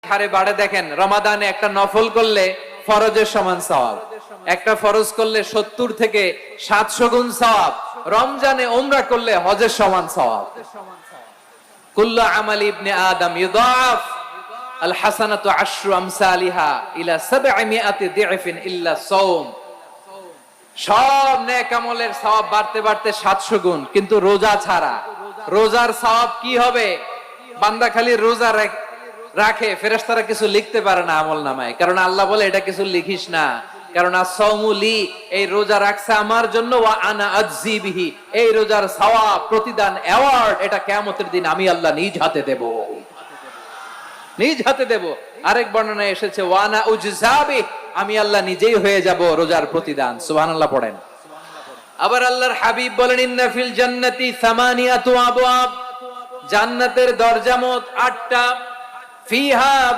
হারে বাড়ে দেখেন, রমাদানে একটা নফল করলে ফরজের সমান সওয়াব, একটা ফরজ করলে 70 থেকে 700 গুণ সওয়াব, রমজানে উমরা করলে হজের সমান সওয়াব। কুল্লু আমালি ইবনে আদম ইউদাফ আল হাসানাতু আশরু আমসালিহা ইলা 700 দি'ফিন ইল্লা সাওম। সব নেক আমলের সওয়াব বাড়তে বাড়তে 700 গুণ, কিন্তু রোজা ছাড়া। রোজার সওয়াব কি হবে? বান্দা খালি রোজা রাখে, ফেরেশতারা কিছু লিখতে পারে না আমলনামায়, কারণ আল্লাহ বলে এটা কিছু লিখিস না, কারণ as-সাওমু লি, এই রোজা রাখছে আমার জন্য, ওয়া আনা আজজি বিহি, এই রোজার সওয়াব, প্রতিদান, অ্যাওয়ার্ড এটা কিয়ামতের দিন আমি আল্লাহ নিজ হাতে দেব, নিজ হাতে দেব। আরেক বর্ণনায় এসেছে ওয়া আনা উজজাবি, আমি আল্লাহ নিজেই হয়ে যাব রোজার প্রতিদান। সুবহানাল্লাহ পড়েন। আবার আল্লাহর হাবিব বলেন ইন্না ফিল জান্নাতি সামানিয়াতু আবওয়াব, জান্নাতের দরজা মোট 8টা, ফিহা